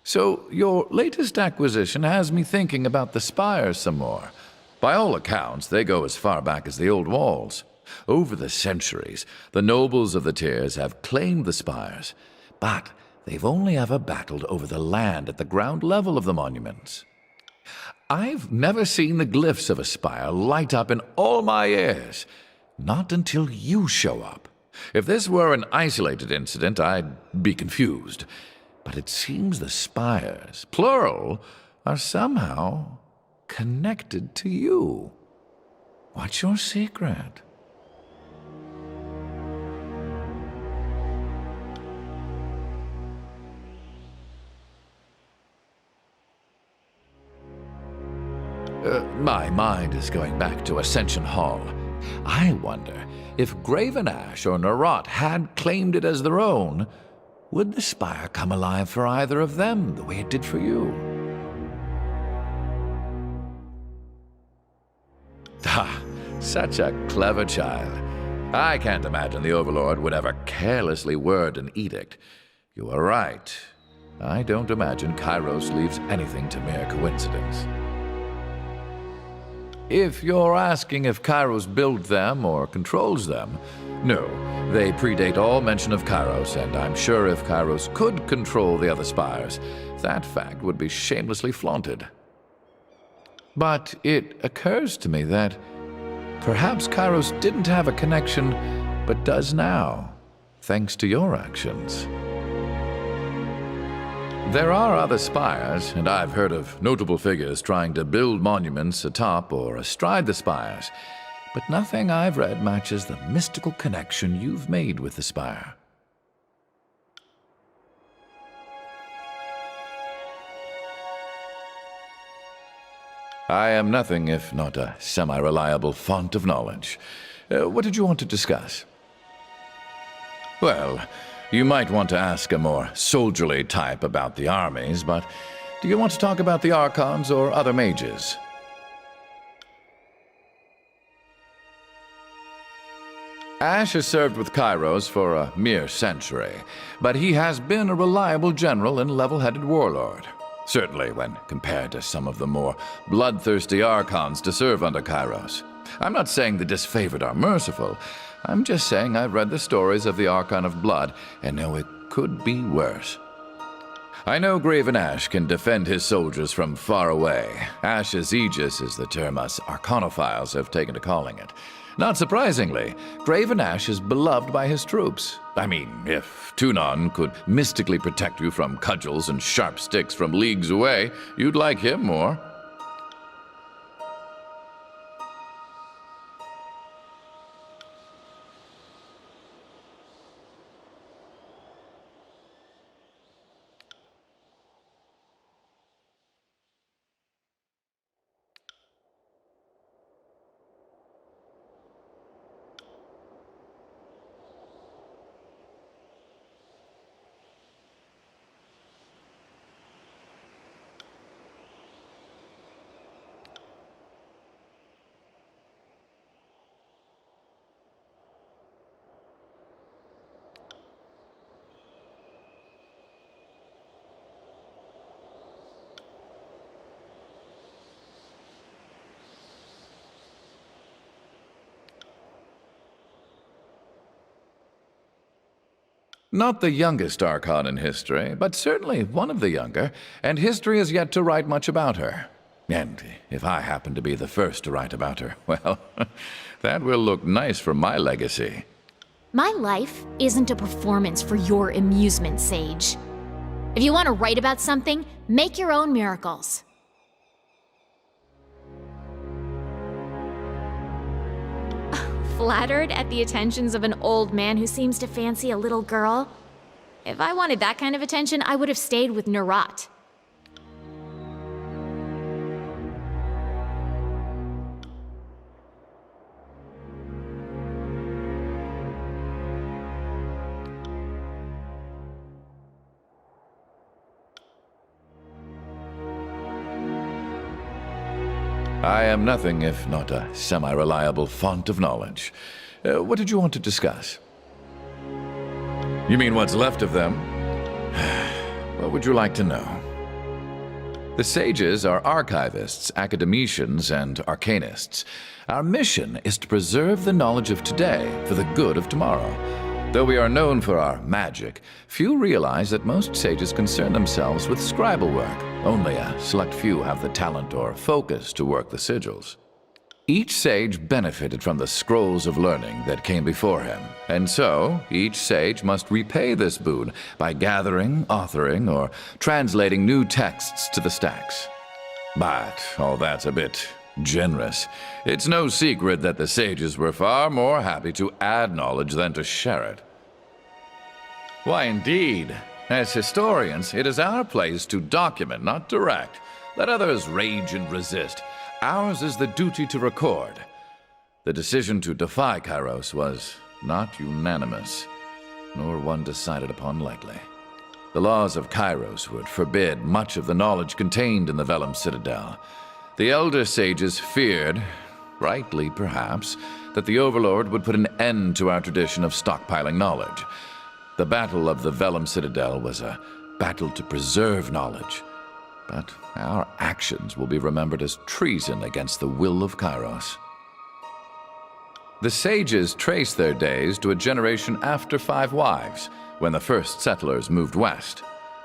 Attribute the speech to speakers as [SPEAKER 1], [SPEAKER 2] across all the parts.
[SPEAKER 1] So, your latest acquisition has me thinking about the spires some more. By all accounts, they go as far back as the old walls. Over the centuries, the nobles of the tiers have claimed the spires, but they've only ever battled over the land at the ground level of the monuments. I've never seen the glyphs of a spire light up in all my years. Not until you show up. If this were an isolated incident, I'd be confused. But it seems the spires, plural, are somehow connected to you. What's your secret? My mind is going back to Ascension Hall. I wonder if Graven Ash or Narot had claimed it as their own, would the spire come alive for either of them the way it did for you? Ah, such a clever child. I can't imagine the Overlord would ever carelessly word an edict. You are right. I don't imagine Kairos leaves anything to mere coincidence. If you're asking if Kairos built them or controls them, no, they predate all mention of Kairos, and I'm sure if Kairos could control the other spires, that fact would be shamelessly flaunted. But it occurs to me that perhaps Kairos didn't have a connection, but does now, thanks to your actions. There are other spires, and I've heard of notable figures trying to build monuments atop or astride the spires, but nothing I've read matches the mystical connection you've made with the spire. I am nothing if not a semi-reliable font of knowledge. What did you want to discuss? Well, you might want to ask a more soldierly type about the armies, but do you want to talk about the Archons or other mages? Ash has served with Kairos for a mere century, but he has been a reliable general and level-headed warlord. Certainly when compared to some of the more bloodthirsty Archons to serve under Kairos. I'm not saying the disfavored are merciful. I'm just saying I've read the stories of the Archon of Blood and know it could be worse. I know Graven Ash can defend his soldiers from far away. Ash's Aegis is the term us Arcanophiles have taken to calling it. Not surprisingly, Graven Ash is beloved by his troops. I mean, if Tunon could mystically protect you from cudgels and sharp sticks from leagues away, you'd like him more. Not the youngest Archon in history, but certainly one of the younger, and history has yet to write much about her. And if I happen to be the first to write about her, well, that will look nice for my legacy.
[SPEAKER 2] My life isn't a performance for your amusement, Sage. If you want to write about something, make your own miracles. Flattered at the attentions of an old man who seems to fancy a little girl? If I wanted that kind of attention, I would have stayed with Narot.
[SPEAKER 1] I am nothing if not a semi-reliable font of knowledge. What did you want to discuss? You mean what's left of them? What would you like to know? The sages are archivists, academicians, and arcanists. Our mission is to preserve the knowledge of today for the good of tomorrow. Though we are known for our magic, few realize that most sages concern themselves with scribal work. Only a select few have the talent or focus to work the sigils. Each sage benefited from the scrolls of learning that came before him, and so each sage must repay this boon by gathering, authoring, or translating new texts to the stacks. But all that's a bit generous. It's no secret that the sages were far more happy to add knowledge than to share it. Why, indeed. As historians, it is our place to document, not direct. Let others rage and resist. Ours is the duty to record. The decision to defy Kairos was not unanimous, nor one decided upon lightly. The laws of Kairos would forbid much of the knowledge contained in the Vellum Citadel. The elder sages feared, rightly perhaps, that the Overlord would put an end to our tradition of stockpiling knowledge. The Battle of the Vellum Citadel was a battle to preserve knowledge. But our actions will be remembered as treason against the will of Kairos. The sages trace their days to a generation after 5 wives, when the first settlers moved west.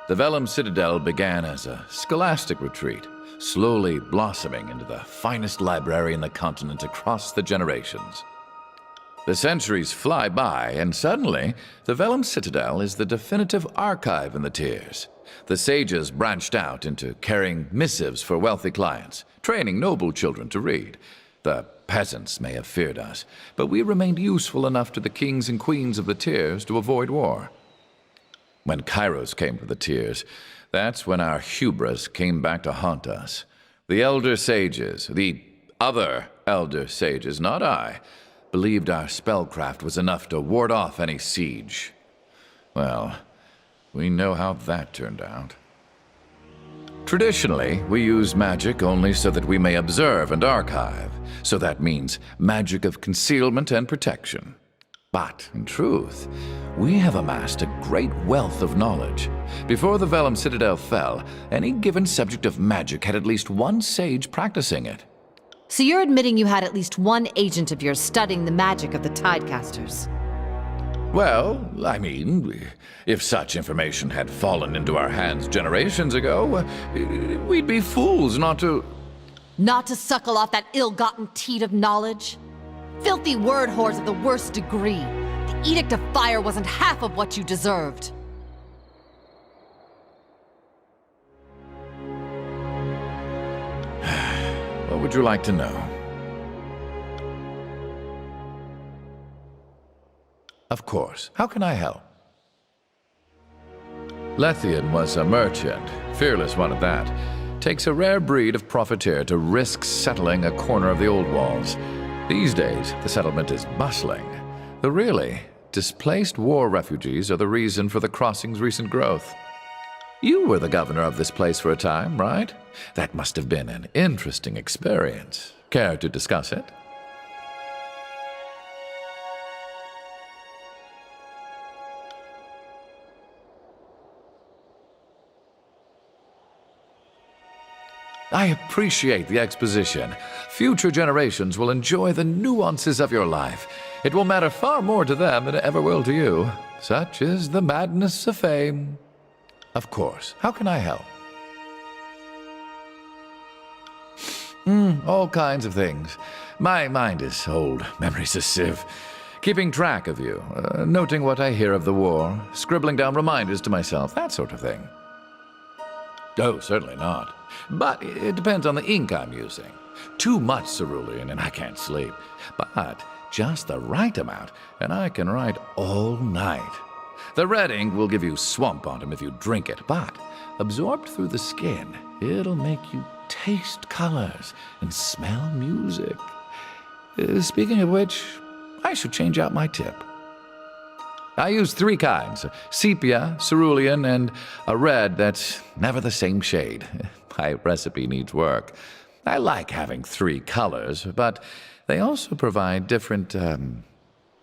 [SPEAKER 1] The Vellum Citadel began as a scholastic retreat, slowly blossoming into the finest library in the continent across the generations. The centuries fly by, and suddenly, the Vellum Citadel is the definitive archive in the tiers. The sages branched out into carrying missives for wealthy clients, training noble children to read. The peasants may have feared us, but we remained useful enough to the kings and queens of the tiers to avoid war. When Kairos came to the tiers, that's when our hubris came back to haunt us. The elder sages, the other elder sages, not I, believed our spellcraft was enough to ward off any siege. Well, we know how that turned out. Traditionally, we use magic only so that we may observe and archive, so that means magic of concealment and protection. But, in truth, we have amassed a great wealth of knowledge. Before the Vellum Citadel fell, any given subject of magic had at least one sage practicing it.
[SPEAKER 3] So you're admitting you had at least one agent of yours studying the magic of the Tidecasters?
[SPEAKER 1] Well, I mean, if such information had fallen into our hands generations ago, we'd be fools not to...
[SPEAKER 3] Not to suckle off that ill-gotten teat of knowledge? Filthy word whores of the worst degree. The Edict of Fire wasn't half of what you deserved.
[SPEAKER 1] What would you like to know? Of course. How can I help? Lethian was a merchant, fearless one at that. Takes a rare breed of profiteer to risk settling a corner of the old walls. These days, the settlement is bustling. The really displaced war refugees are the reason for the crossing's recent growth. You were the governor of this place for a time, right? That must have been an interesting experience. Care to discuss it? I appreciate the exposition. Future generations will enjoy the nuances of your life. It will matter far more to them than it ever will to you. Such is the madness of fame. Of course. How can I help? All kinds of things. My mind is old, memory's a sieve. Keeping track of you, noting what I hear of the war, scribbling down reminders to myself, that sort of thing. Oh, certainly not. But it depends on the ink I'm using. Too much cerulean and I can't sleep. But just the right amount and I can write all night. The red ink will give you swamp bottom if you drink it, but absorbed through the skin, it'll make you taste colors and smell music. Speaking of which, I should change out my tip. I use 3 kinds, sepia, cerulean, and a red that's never the same shade. My recipe needs work. I like having 3 colors, but they also provide different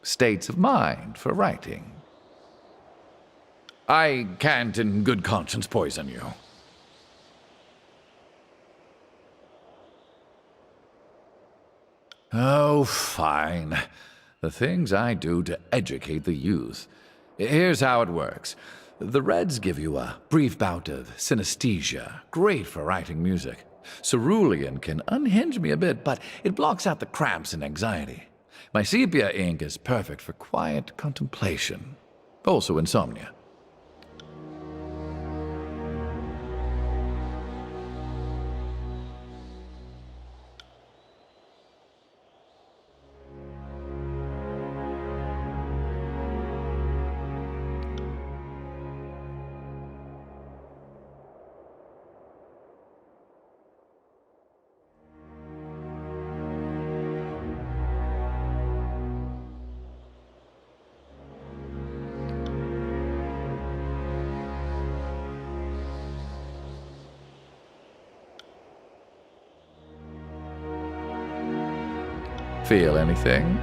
[SPEAKER 1] states of mind for writing. I can't in good conscience poison you. Oh, fine. The things I do to educate the youth. Here's how it works. The Reds give you a brief bout of synesthesia, great for writing music. Cerulean can unhinge me a bit, but it blocks out the cramps and anxiety. My sepia ink is perfect for quiet contemplation, also insomnia. Feel anything?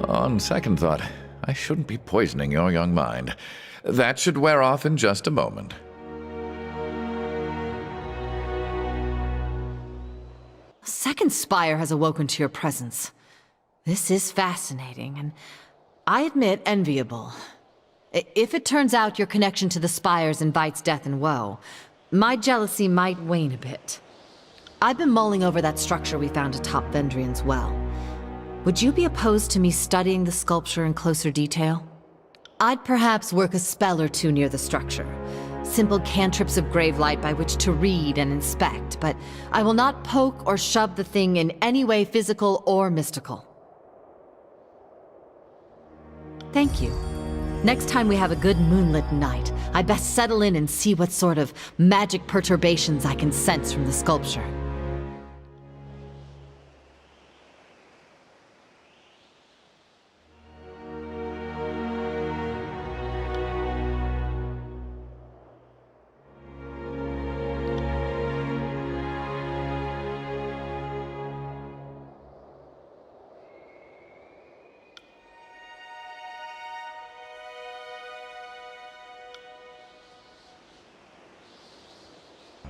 [SPEAKER 1] On second thought, I shouldn't be poisoning your young mind. That should wear off in just a moment.
[SPEAKER 3] A second spire has awoken to your presence. This is fascinating, and I admit enviable. If it turns out your connection to the spires invites death and woe, my jealousy might wane a bit. I've been mulling over that structure we found atop Vendrian's well. Would you be opposed to me studying the sculpture in closer detail? I'd perhaps work a spell or two near the structure. Simple cantrips of gravelight by which to read and inspect, but I will not poke or shove the thing in any way physical or mystical. Thank you. Next time we have a good moonlit night, I'd best settle in and see what sort of magic perturbations I can sense from the sculpture.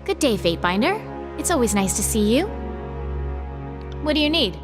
[SPEAKER 2] Good day, Fatebinder. It's always nice to see you. What do you need?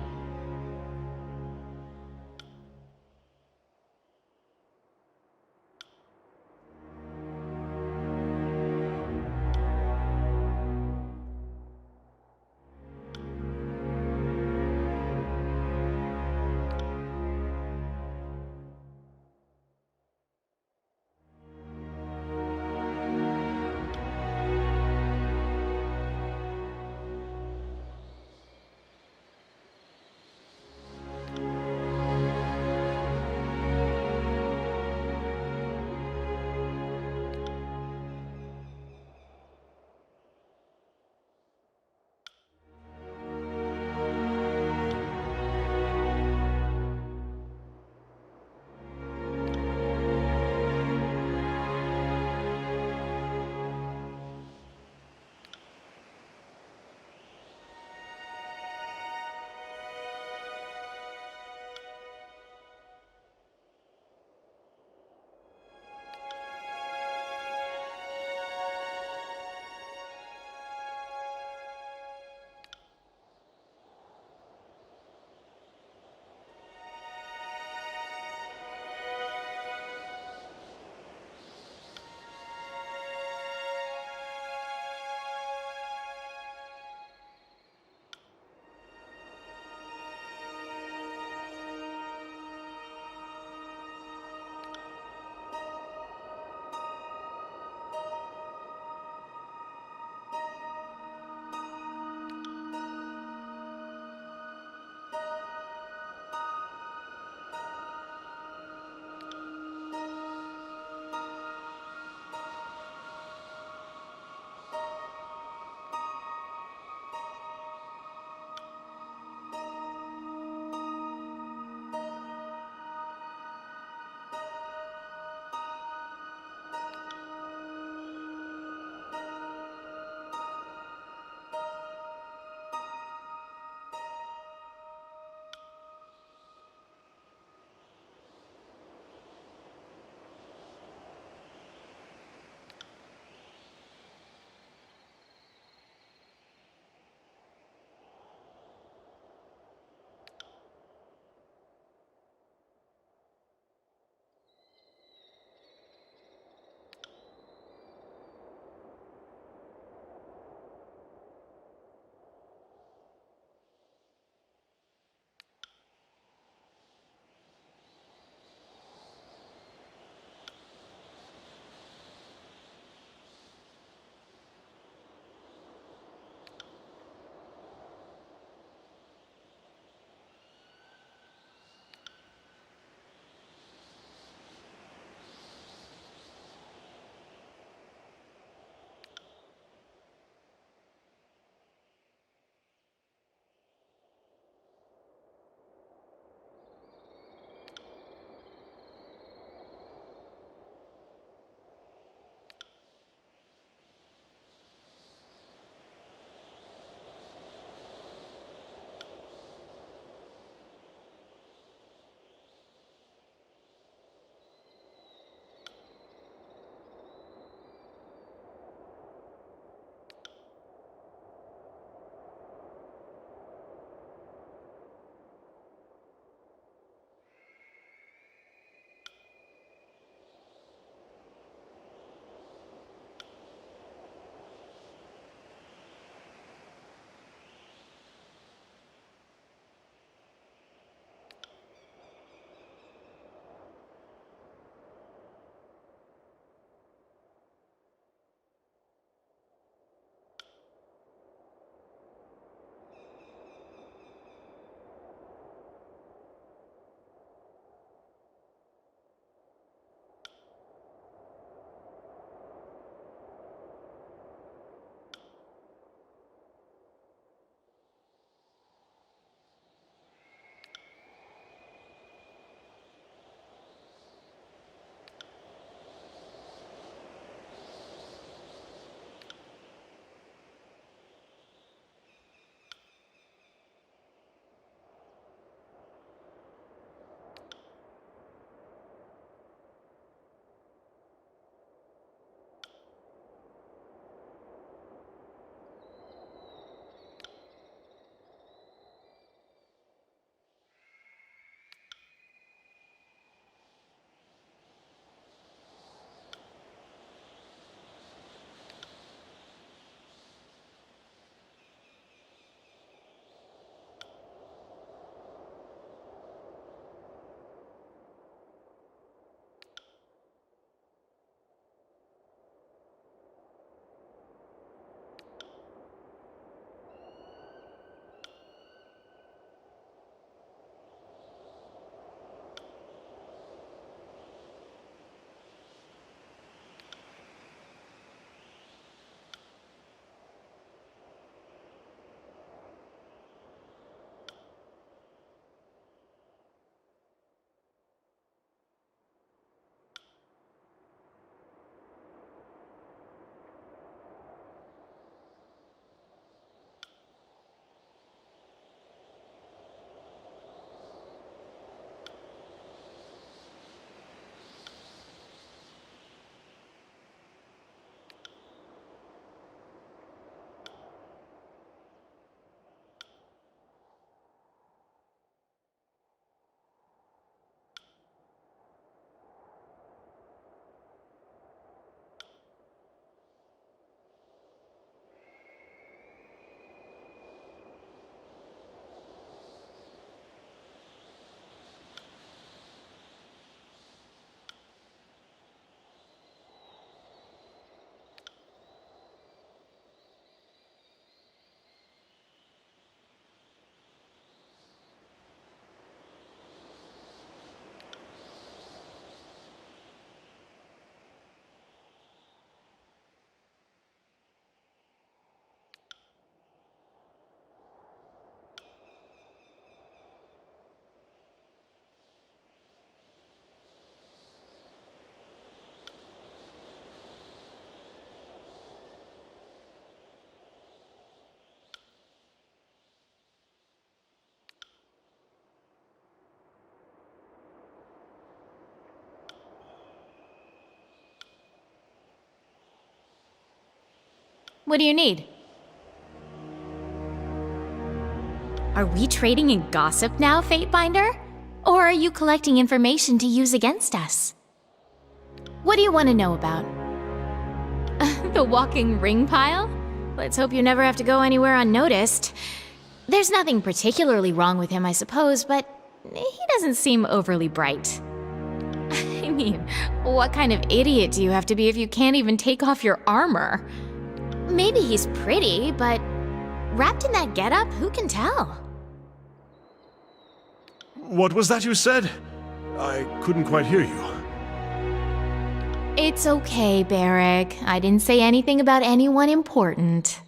[SPEAKER 2] What do you need? Are we trading in gossip now, Fatebinder? Or are you collecting information to use against us? What do you want to know about? The walking ring pile? Let's hope you never have to go anywhere unnoticed. There's nothing particularly wrong with him, I suppose, but he doesn't seem overly bright. I mean, what kind of idiot do you have to be if you can't even take off your armor? Maybe he's pretty, but wrapped in that getup, who can tell?
[SPEAKER 4] What was that you said? I couldn't quite hear you.
[SPEAKER 2] It's okay, Barrick. I didn't say anything about anyone important.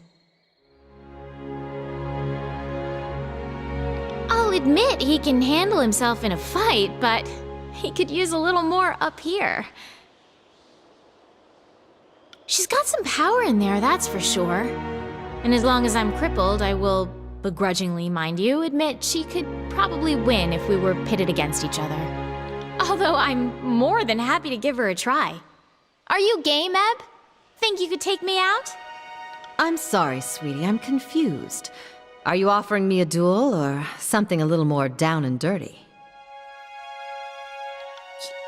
[SPEAKER 2] I'll admit he can handle himself in a fight, but he could use a little more up here. She's got some power in there, that's for sure. And as long as I'm crippled, I will, begrudgingly mind you, admit she could probably win if we were pitted against each other. Although I'm more than happy to give her a try. Are you game, Eb? Think you could take me out?
[SPEAKER 3] I'm sorry, sweetie, I'm confused. Are you offering me a duel, or something a little more down and dirty?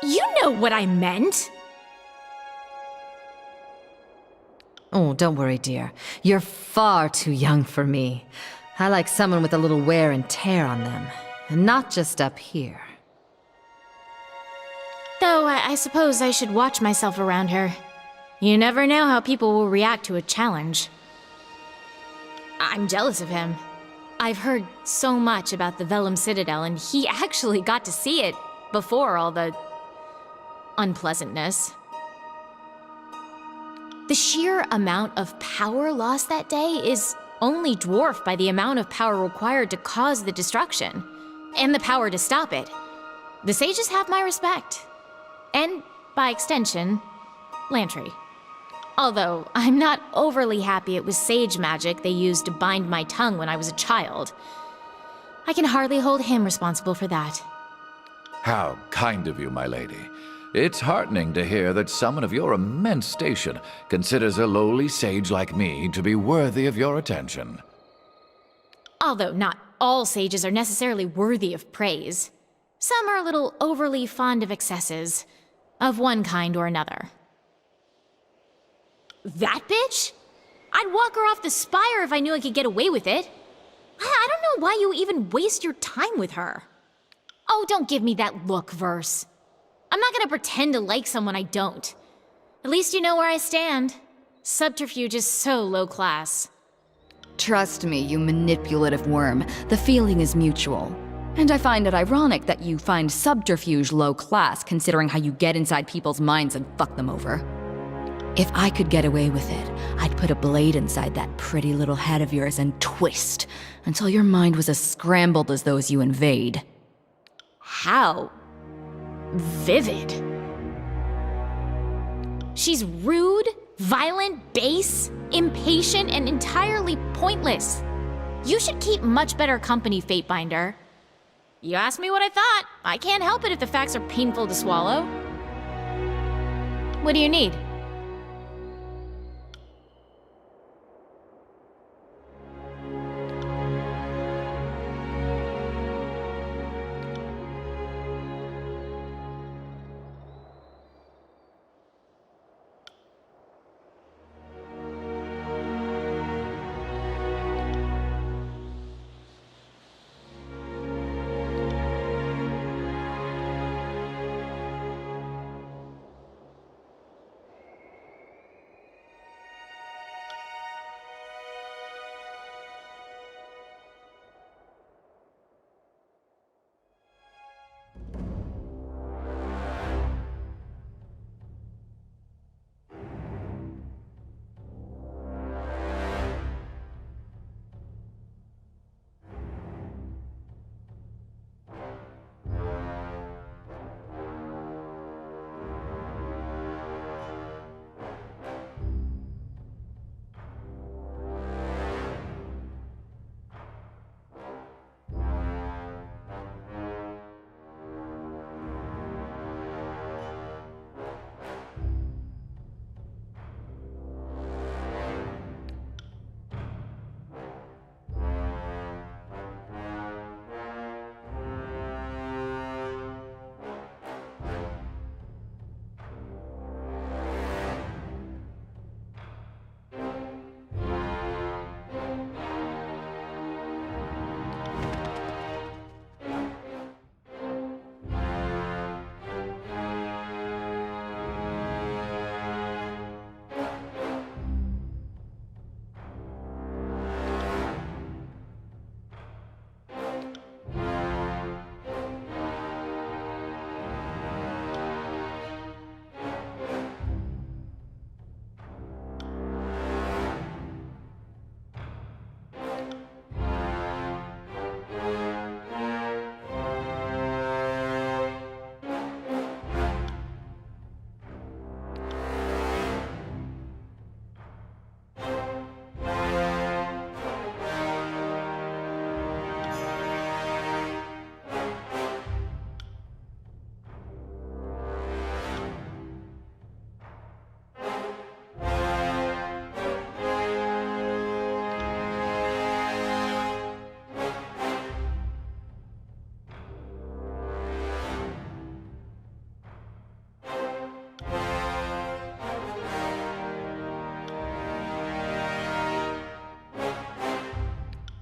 [SPEAKER 2] You know what I meant!
[SPEAKER 3] Oh, don't worry, dear. You're far too young for me. I like someone with a little wear and tear on them, and not just up here.
[SPEAKER 2] Though I suppose I should watch myself around her. You never know how people will react to a challenge. I'm jealous of him. I've heard so much about the Vellum Citadel, and he actually got to see it before all the unpleasantness. The sheer amount of power lost that day is only dwarfed by the amount of power required to cause the destruction, and the power to stop it. The sages have my respect. And, by extension, Lantry. Although, I'm not overly happy it was sage magic they used to bind my tongue when I was a child. I can hardly hold him responsible for that.
[SPEAKER 1] How kind of you, my lady. It's heartening to hear that someone of your immense station considers a lowly sage like me to be worthy of your attention.
[SPEAKER 2] Although not all sages are necessarily worthy of praise. Some are a little overly fond of excesses, of one kind or another. That bitch? I'd walk her off the spire if I knew I could get away with it. I don't know why you even waste your time with her. Oh, don't give me that look, Verse. I'm not gonna pretend to like someone I don't. At least you know where I stand. Subterfuge is so low class.
[SPEAKER 5] Trust me, you manipulative worm. The feeling is mutual. And I find it ironic that you find subterfuge low class, considering how you get inside people's minds and fuck them over. If I could get away with it, I'd put a blade inside that pretty little head of yours and twist until your mind was as scrambled as those you invade.
[SPEAKER 2] How vivid. She's rude, violent, base, impatient, and entirely pointless. You should keep much better company, Fatebinder. You asked me what I thought. I can't help it if the facts are painful to swallow. What do you need?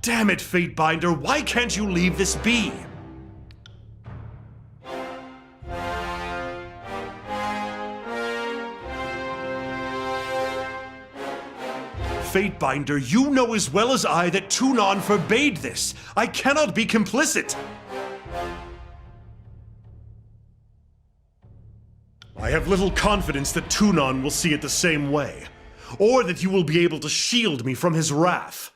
[SPEAKER 4] Damn it, Fatebinder, why can't you leave this be? Fatebinder, you know as well as I that Tunon forbade this. I cannot be complicit. I have little confidence that Tunon will see it the same way, or that you will be able to shield me from his wrath.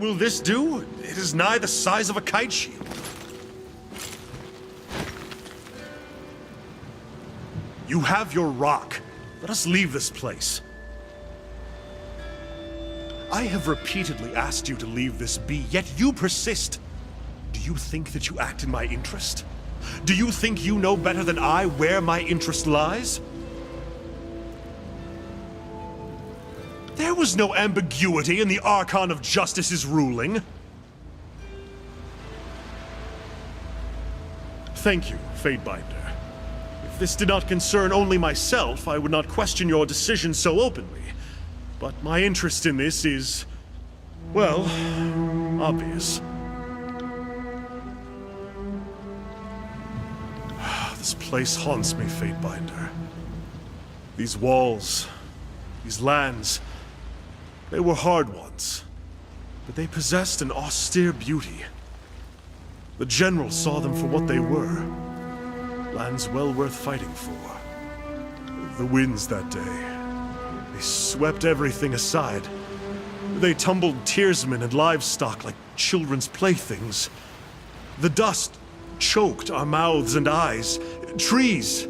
[SPEAKER 4] Will this do? It is nigh the size of a kite shield. You have your rock. Let us leave this place. I have repeatedly asked you to leave this be, yet you persist. Do you think that you act in my interest? Do you think you know better than I where my interest lies? There was no ambiguity in the Archon of Justice's ruling. Thank you, Fatebinder. If this did not concern only myself, I would not question your decision so openly. But my interest in this is, well, obvious. This place haunts me, Fatebinder. These walls, these lands, they were hard once, but they possessed an austere beauty. The general saw them for what they were. Lands well worth fighting for. The winds that day, they swept everything aside. They tumbled tearsmen and livestock like children's playthings. The dust choked our mouths and eyes. Trees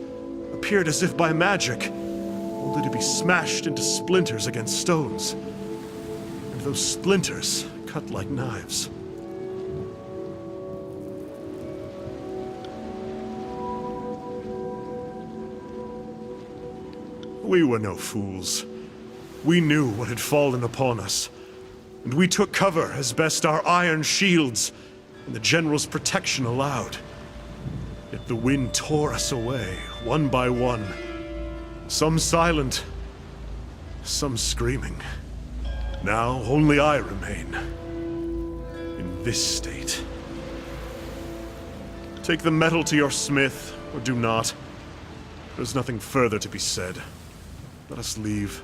[SPEAKER 4] appeared as if by magic, only to be smashed into splinters against stones. And those splinters cut like knives. We were no fools. We knew what had fallen upon us, and we took cover as best our iron shields and the general's protection allowed. Yet the wind tore us away, one by one. Some silent, some screaming. Now only I remain. In this state. Take the metal to your smith, or do not. There's nothing further to be said. Let us leave.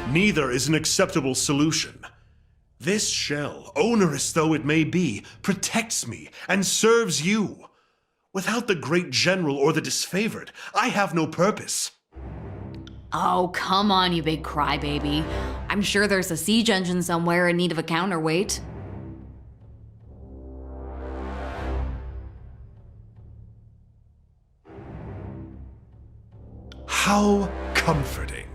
[SPEAKER 4] Neither is an acceptable solution. This shell, onerous though it may be, protects me and serves you. Without the great general or the disfavored, I have no purpose.
[SPEAKER 5] Oh, come on, you big crybaby. I'm sure there's a siege engine somewhere in need of a counterweight.
[SPEAKER 4] How comforting.